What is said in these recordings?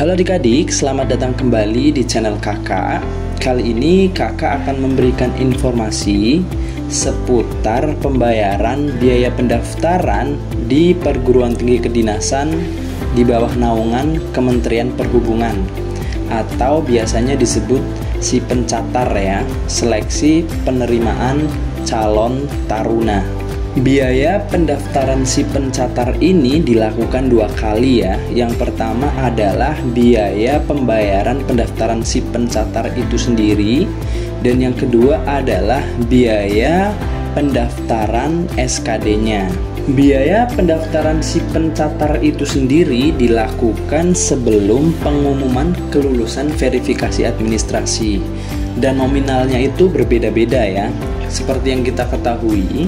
Halo adik-adik, selamat datang kembali di channel kakak. Kali ini kakak akan memberikan informasi seputar pembayaran biaya pendaftaran di perguruan tinggi kedinasan di bawah naungan Kementerian Perhubungan, atau biasanya disebut si pencatar ya, seleksi penerimaan calon taruna. Biaya pendaftaran si pencatar ini dilakukan 2 kali ya. Yang pertama adalah biaya pembayaran pendaftaran si pencatar itu sendiri, dan yang kedua adalah biaya pendaftaran SKD-nya. Biaya pendaftaran si pencatar itu sendiri dilakukan sebelum pengumuman kelulusan verifikasi administrasi, dan nominalnya itu berbeda-beda ya. Seperti yang kita ketahui,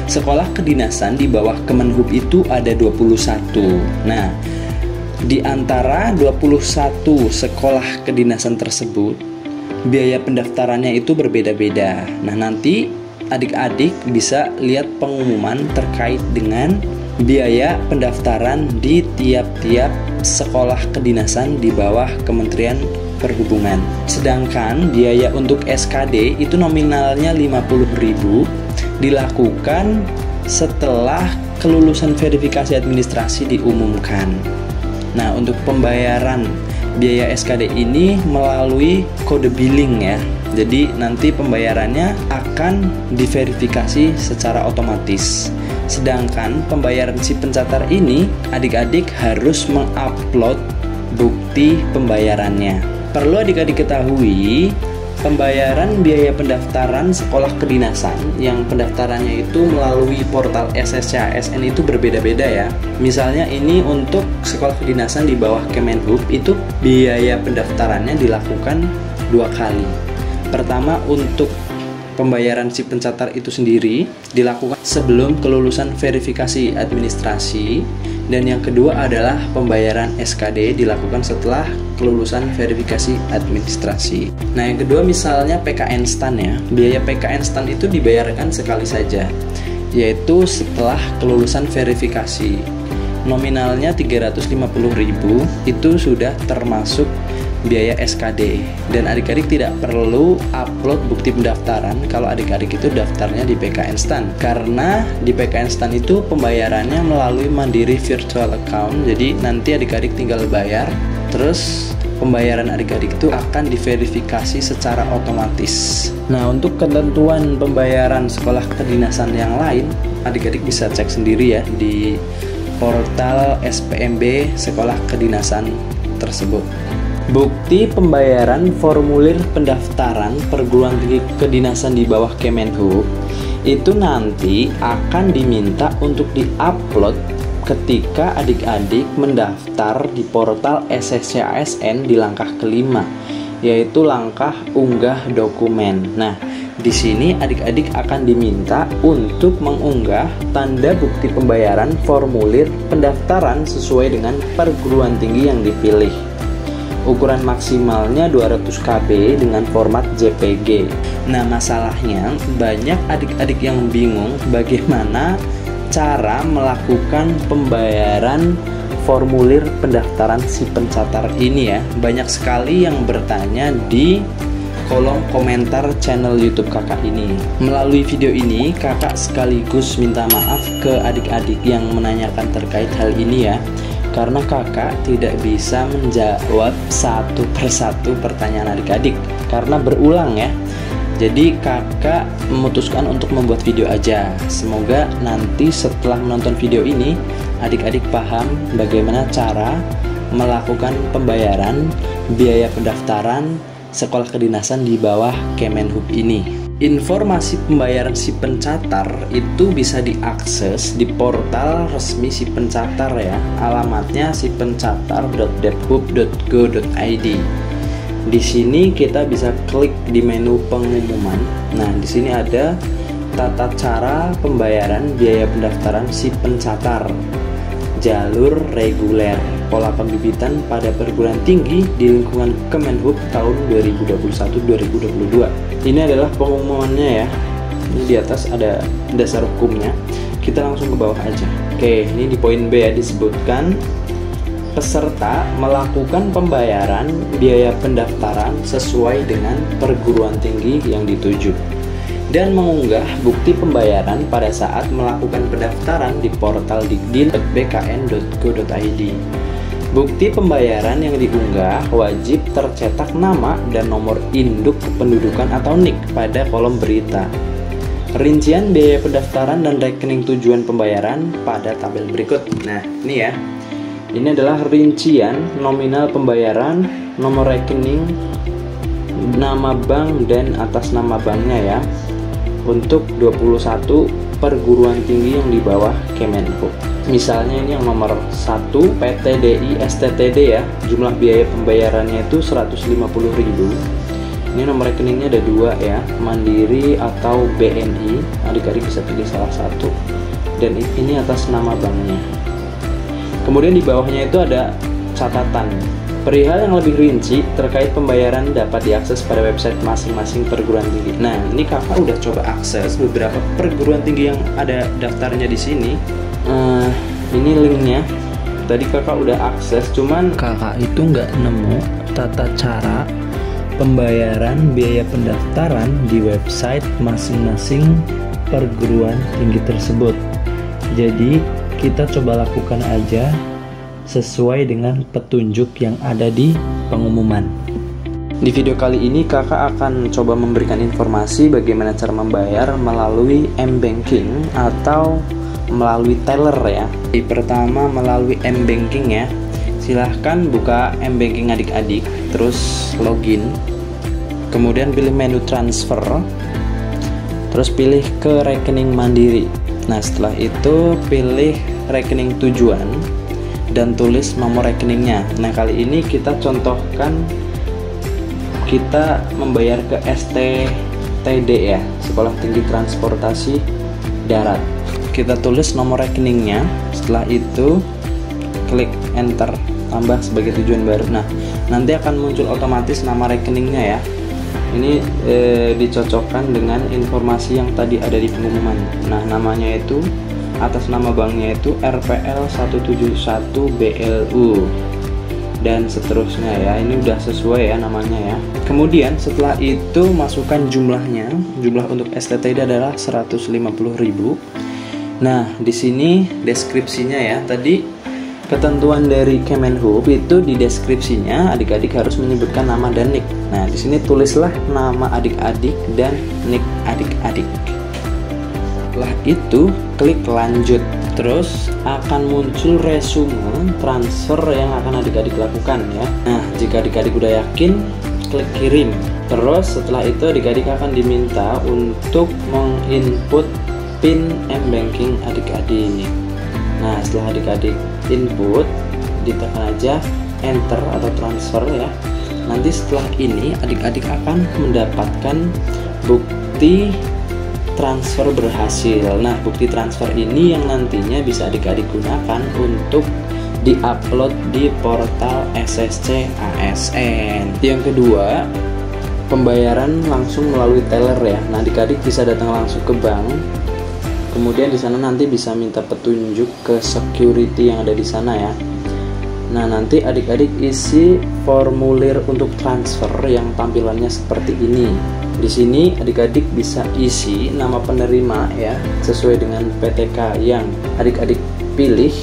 sekolah kedinasan di bawah Kemenhub itu ada 21. Nah, di antara 21 sekolah kedinasan tersebut, biaya pendaftarannya itu berbeda-beda. Nah, nanti adik-adik bisa lihat pengumuman terkait dengan biaya pendaftaran di tiap-tiap sekolah kedinasan di bawah Kementerian Perhubungan. Sedangkan biaya untuk SKD itu nominalnya 50.000, dilakukan setelah kelulusan verifikasi administrasi diumumkan. Nah, untuk pembayaran biaya SKD ini melalui kode billing ya. Jadi nanti pembayarannya akan diverifikasi secara otomatis. Sedangkan pembayaran si pencatar ini, adik-adik harus mengupload bukti pembayarannya. Perlu adik-adik ketahui, pembayaran biaya pendaftaran sekolah kedinasan yang pendaftarannya itu melalui portal SSCASN itu berbeda-beda ya. Misalnya ini untuk sekolah kedinasan di bawah Kemenhub itu biaya pendaftarannya dilakukan 2 kali. Pertama, untuk pembayaran si pencatar itu sendiri dilakukan sebelum kelulusan verifikasi administrasi, dan yang kedua adalah pembayaran SKD dilakukan setelah kelulusan verifikasi administrasi. Nah, yang kedua misalnya PKN STAN ya. Biaya PKN STAN itu dibayarkan sekali saja, yaitu setelah kelulusan verifikasi. Nominalnya 350.000, itu sudah termasuk biaya SKD, dan adik-adik tidak perlu upload bukti pendaftaran kalau adik-adik itu daftarnya di PKN STAN, karena di PKN STAN itu pembayarannya melalui Mandiri Virtual Account. Jadi nanti adik-adik tinggal bayar, terus pembayaran adik-adik itu akan diverifikasi secara otomatis. Nah, untuk ketentuan pembayaran sekolah kedinasan yang lain, adik-adik bisa cek sendiri ya di portal SPMB sekolah kedinasan tersebut. Bukti pembayaran formulir pendaftaran perguruan tinggi kedinasan di bawah Kemenhub itu nanti akan diminta untuk diupload ketika adik-adik mendaftar di portal SSCASN di langkah kelima, yaitu langkah unggah dokumen. Nah, di sini adik-adik akan diminta untuk mengunggah tanda bukti pembayaran formulir pendaftaran sesuai dengan perguruan tinggi yang dipilih. Ukuran maksimalnya 200 KB dengan format JPG. Nah, masalahnya banyak adik-adik yang bingung bagaimana cara melakukan pembayaran formulir pendaftaran si pencatar ini ya. Banyak sekali yang bertanya di kolom komentar channel YouTube kakak ini. Melalui video ini, kakak sekaligus minta maaf ke adik-adik yang menanyakan terkait hal ini ya, karena kakak tidak bisa menjawab satu persatu pertanyaan adik-adik karena berulang ya. Jadi kakak memutuskan untuk membuat video aja. Semoga nanti setelah menonton video ini, adik-adik paham bagaimana cara melakukan pembayaran biaya pendaftaran sekolah kedinasan di bawah Kemenhub ini. Informasi pembayaran si pencatar itu bisa diakses di portal resmi si pencatar ya. Alamatnya sipencatar.debhub.go.id. Di sini kita bisa klik di menu pengumuman. Nah, di sini ada tata cara pembayaran biaya pendaftaran si pencatar, jalur reguler, pola pembibitan pada perguruan tinggi di lingkungan Kemenhub tahun 2021-2022. Ini adalah pengumumannya ya. Ini di atas ada dasar hukumnya. Kita langsung ke bawah aja. Oke, ini di poin B ya, disebutkan peserta melakukan pembayaran biaya pendaftaran sesuai dengan perguruan tinggi yang dituju dan mengunggah bukti pembayaran pada saat melakukan pendaftaran di portal dikdin.bkn.go.id. Bukti pembayaran yang diunggah wajib tercetak nama dan nomor induk kependudukan atau NIK pada kolom berita. Rincian biaya pendaftaran dan rekening tujuan pembayaran pada tabel berikut. Nah, ini ya. Ini adalah rincian nominal pembayaran, nomor rekening, nama bank dan atas nama banknya ya. Untuk 21 perguruan tinggi yang di bawah Kemenhub. Misalnya ini yang nomor 1 PTDI STTD ya, jumlah biaya pembayarannya itu 150.000. Ini nomor rekeningnya ada 2 ya, Mandiri atau BNI. Adik-adik bisa pilih salah satu. Dan ini atas nama banknya. Kemudian di bawahnya itu ada catatan. Perihal yang lebih rinci terkait pembayaran dapat diakses pada website masing-masing perguruan tinggi. Nah, ini kakak udah coba akses beberapa perguruan tinggi yang ada daftarnya di sini. Ini linknya. Tadi kakak udah akses, cuman kakak itu nggak nemu tata cara pembayaran biaya pendaftaran di website masing-masing perguruan tinggi tersebut. Jadi kita coba lakukan aja sesuai dengan petunjuk yang ada di pengumuman. Di video kali ini kakak akan coba memberikan informasi bagaimana cara membayar melalui M-Banking atau melalui teller ya. Pertama melalui M-Banking ya. Silahkan buka M-Banking adik-adik, terus login. Kemudian pilih menu transfer. Terus pilih ke rekening Mandiri. Nah, setelah itu pilih rekening tujuan dan tulis nomor rekeningnya. Nah, kali ini kita contohkan kita membayar ke STTD ya, Sekolah Tinggi Transportasi Darat. Kita tulis nomor rekeningnya. Setelah itu klik enter, tambah sebagai tujuan baru. Nah, nanti akan muncul otomatis nama rekeningnya ya. Ini dicocokkan dengan informasi yang tadi ada di pengumuman. Nah, namanya itu atas nama banknya itu RPL 171 BLU dan seterusnya ya. Ini udah sesuai ya namanya ya. Kemudian setelah itu masukkan jumlahnya. Jumlah untuk STTD adalah 150.000. Nah, di sini deskripsinya ya. Tadi ketentuan dari Kemenhub itu di deskripsinya adik-adik harus menyebutkan nama dan NIK. Nah, di sini tulislah nama adik-adik dan NIK adik-adik. Setelah itu klik lanjut, terus akan muncul resume transfer yang akan adik-adik lakukan ya. Nah, jika adik-adik udah yakin, klik kirim. Terus setelah itu adik-adik akan diminta untuk menginput PIN M-Banking adik-adik. Nah, setelah adik-adik input, ditekan aja enter atau transfer ya. Nanti setelah ini adik-adik akan mendapatkan bukti transfer berhasil. Nah, bukti transfer ini yang nantinya bisa adik-adik gunakan untuk diupload di portal SSC ASN. Yang kedua, pembayaran langsung melalui teller ya. Nah, adik-adik bisa datang langsung ke bank. Kemudian di sana nanti bisa minta petunjuk ke security yang ada di sana ya. Nah, nanti adik-adik isi formulir untuk transfer yang tampilannya seperti ini. Di sini adik-adik bisa isi nama penerima ya, sesuai dengan PTK yang adik-adik pilih.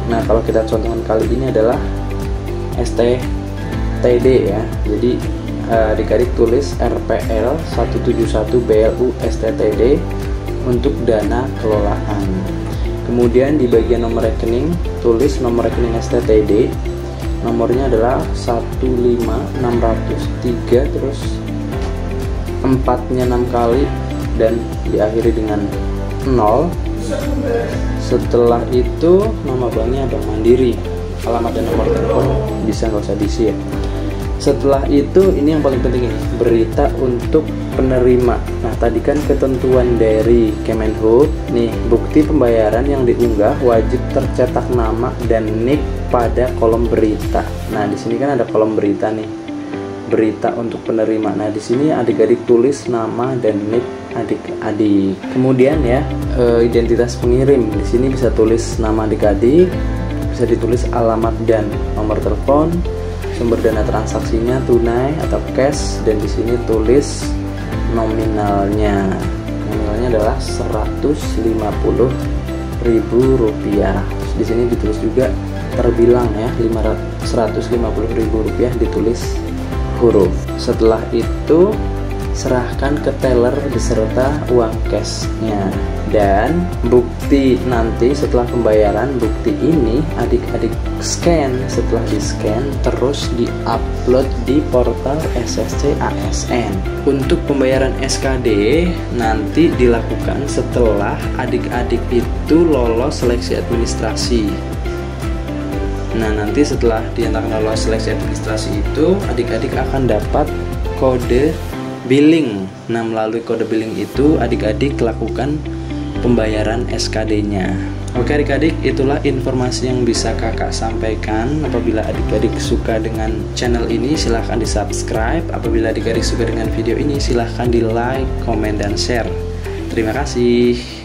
Nah, kalau kita contohkan kali ini adalah STTD ya. Jadi adik-adik tulis RPL 171 BLU STTD untuk dana kelolaan. Kemudian di bagian nomor rekening tulis nomor rekening STTD. Nomornya adalah 15603 terus 4-nya 6 kali dan diakhiri dengan 0. Setelah itu nama banknya Bank Mandiri. Alamat dan nomor telepon bisa nggak usah diisi ya. Setelah itu ini yang paling penting ini, berita untuk penerima. Nah, tadi kan ketentuan dari Kemenhub. Nih, bukti pembayaran yang diunggah wajib tercetak nama dan NIK pada kolom berita. Nah, di sini kan ada kolom berita nih. Berita untuk penerima. Nah, di sini adik-adik tulis nama dan NIK adik-adik. Kemudian ya, identitas pengirim. Di sini bisa tulis nama adik-adik, bisa ditulis alamat dan nomor telepon, sumber dana transaksinya tunai atau cash, dan di sini tulis nominalnya. Nominalnya adalah Rp150.000. Di sini ditulis juga terbilang ya, Rp150.000 ditulis huruf. Setelah itu serahkan ke teller beserta uang cashnya. Dan bukti nanti setelah pembayaran, bukti ini adik-adik scan. Setelah di scan terus di-upload di portal SSC ASN. Untuk pembayaran SKD nanti dilakukan setelah adik-adik itu lolos seleksi administrasi. Nah, nanti setelah dinyatakan lolos seleksi administrasi itu, adik-adik akan dapat kode billing. Nah, melalui kode billing itu adik-adik lakukan pembayaran SKD-nya. Oke adik-adik, itulah informasi yang bisa kakak sampaikan. Apabila adik-adik suka dengan channel ini, silahkan di subscribe. Apabila adik-adik suka dengan video ini, silahkan di like, komen, dan share. Terima kasih.